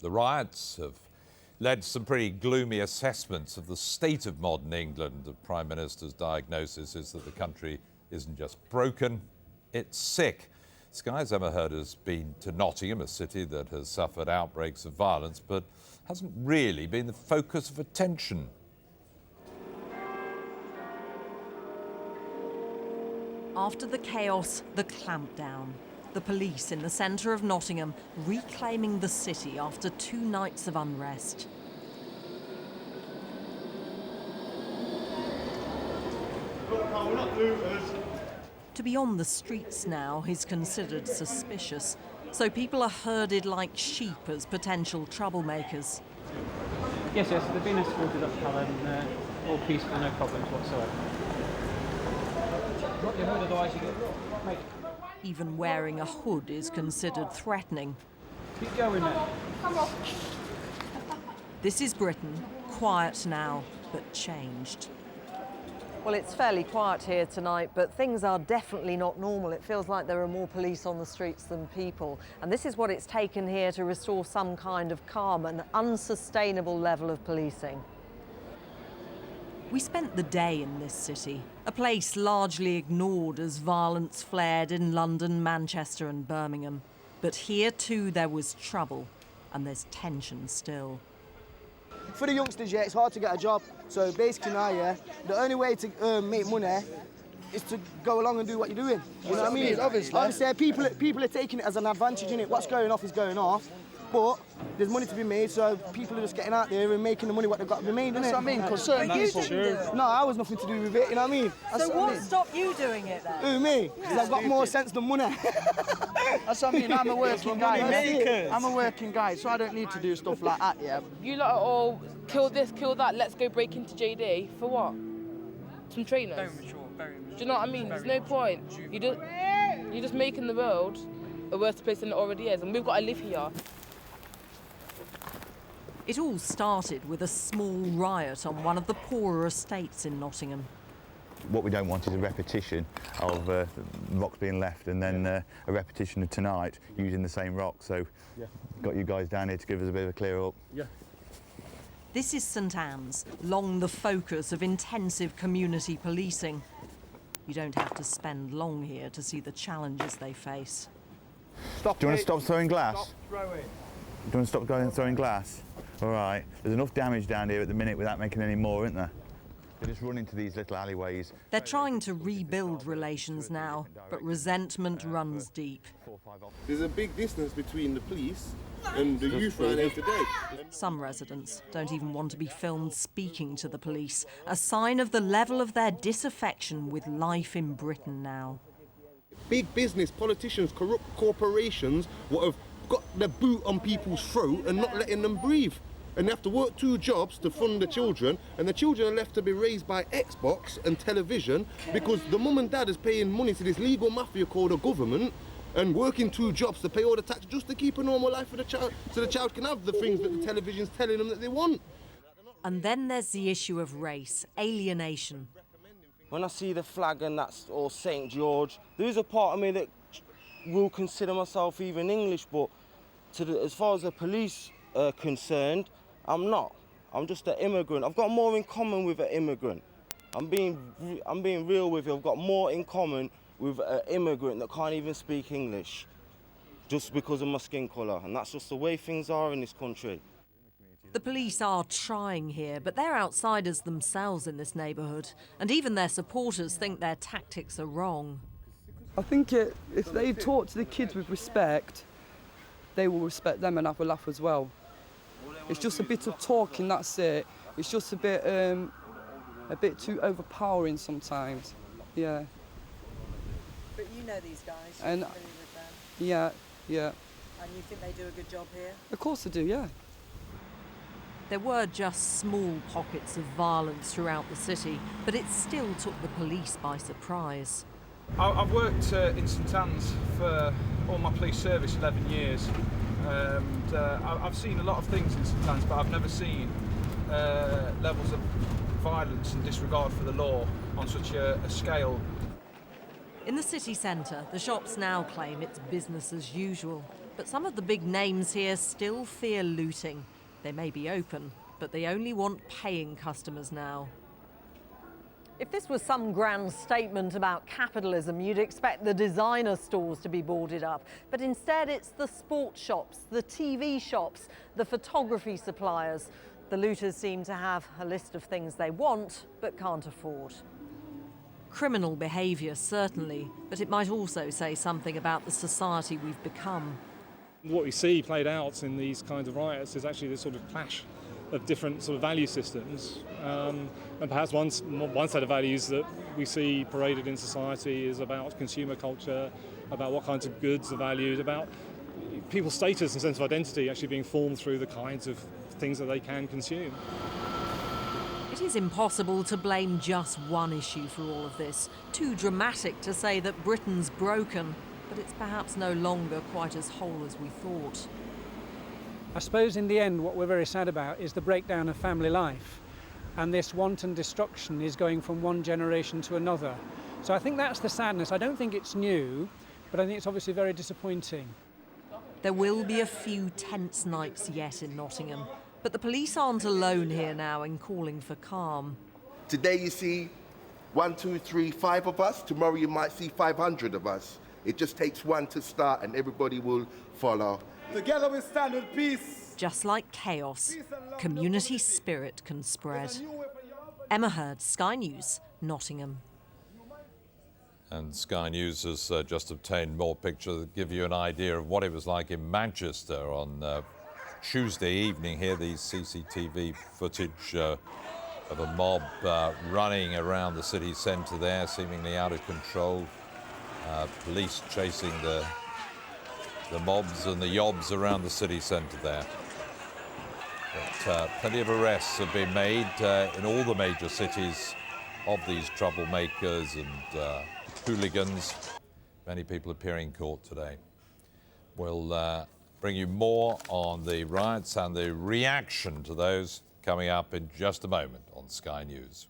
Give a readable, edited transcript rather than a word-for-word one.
The riots have led to some pretty gloomy assessments of the state of modern England. The Prime Minister's diagnosis is that the country isn't just broken, it's sick. Sky's Emma Heard has been to Nottingham, a city that has suffered outbreaks of violence, but hasn't really been the focus of attention. After the chaos, the clampdown. The police in the centre of Nottingham reclaiming the city after 2 nights of unrest. To be on the streets now is considered suspicious, so people are herded like sheep as potential troublemakers. Yes, they've been escorted up Calais and all peaceful, no problems whatsoever. Not your hood, otherwise you get... Mate. Even wearing a hood is considered threatening. Keep going now. Come on. This is Britain, quiet now, but changed. Well, it's fairly quiet here tonight, but things are definitely not normal. It feels like there are more police on the streets than people. And this is what it's taken here to restore some kind of calm, an unsustainable level of policing. We spent the day in this city, a place largely ignored as violence flared in London, Manchester and Birmingham. But here too there was trouble, and there's tension still. For the youngsters, yeah, it's hard to get a job. So basically now, yeah, the only way to make money is to go along and do what you're doing. You know what I mean? Obviously, people are taking it as an advantage, innit? What's going off is going off. But there's money to be made, so people are just getting out there and making the money what they've got to be made, innit? That's what I mean, because certain people... No, I was nothing to do with it, you know what I mean? So what stopped you doing it then? Who, me? Because I've got more sense than money. That's what I mean, I'm a working guy. I'm a working guy, so I don't need to do stuff like that, yeah. You lot are all, kill this, kill that, let's go break into JD. For what? Some trainers? Very mature, very mature. Do you know what I mean? There's no point. You're just making the world a worse place than it already is, and we've got to live here. It all started with a small riot on one of the poorer estates in Nottingham. What we don't want is a repetition of rocks being left and then a repetition of tonight using the same rock. So, got you guys down here to give us a bit of a clear up. Yeah. This is St Anne's, long the focus of intensive community policing. You don't have to spend long here to see the challenges they face. Stop. Do you want to stop throwing glass? Stop throwing. Do you want to stop going throwing glass? All right. There's enough damage down here at the minute without making any more, isn't there? They just run into these little alleyways. They're trying to rebuild relations now, but resentment runs deep. There's a big distance between the police and the youth around here today. Some residents don't even want to be filmed speaking to the police, a sign of the level of their disaffection with life in Britain now. Big business, politicians, corrupt corporations, what have got their boot on people's throat and not letting them breathe. And they have to work 2 jobs to fund the children, and the children are left to be raised by Xbox and television because the mum and dad is paying money to this legal mafia called the government and working 2 jobs to pay all the tax just to keep a normal life for the child, so the child can have the things that the television's telling them that they want. And then there's the issue of race, alienation. When I see the flag and that's all St George, there is a part of me that will consider myself even English, but as far as the police are concerned, I'm not. I'm just an immigrant. I've got more in common with an immigrant. I'm being real with you. I've got more in common with an immigrant that can't even speak English just because of my skin colour. And that's just the way things are in this country. The police are trying here, but they're outsiders themselves in this neighbourhood. And even their supporters think their tactics are wrong. I think if they talk to the kids with respect, they will respect them and have a laugh as well. It's just a bit of talking, that's it. It's just a bit too overpowering sometimes, yeah. But you know these guys, and you're familiar with them. Yeah. And you think they do a good job here? Of course they do, yeah. There were just small pockets of violence throughout the city, but it still took the police by surprise. I've worked in St Anne's for all my police service, 11 years. And I've seen a lot of things in St Anne's, but I've never seen levels of violence and disregard for the law on such a scale. In the city centre, the shops now claim it's business as usual. But some of the big names here still fear looting. They may be open, but they only want paying customers now. If this was some grand statement about capitalism, you'd expect the designer stores to be boarded up. But instead, it's the sports shops, the TV shops, the photography suppliers. The looters seem to have a list of things they want, but can't afford. Criminal behaviour, certainly, but it might also say something about the society we've become. What we see played out in these kinds of riots is actually this sort of clash of different sort of value systems, and perhaps one set of values that we see paraded in society is about consumer culture, about what kinds of goods are valued, about people's status and sense of identity actually being formed through the kinds of things that they can consume. It is impossible to blame just one issue for all of this. Too dramatic to say that Britain's broken, but it's perhaps no longer quite as whole as we thought. I suppose in the end what we're very sad about is the breakdown of family life, and this wanton destruction is going from one generation to another. So I think that's the sadness. I don't think it's new, but I think it's obviously very disappointing. There will be a few tense nights yet in Nottingham, but the police aren't alone here now in calling for calm. Today you see 1, 2, 3, 5 of us. Tomorrow you might see 500 of us. It just takes one to start and everybody will follow. Together we stand in peace. Just like chaos, community spirit can spread. Emma Hurd, Sky News, Nottingham. And Sky News has just obtained more pictures that give you an idea of what it was like in Manchester on Tuesday evening. Here, the CCTV footage of a mob running around the city centre there, seemingly out of control. Police chasing the mobs and the yobs around the city centre there. But plenty of arrests have been made in all the major cities of these troublemakers and hooligans. Many people appearing in court today. We'll bring you more on the riots and the reaction to those coming up in just a moment on Sky News.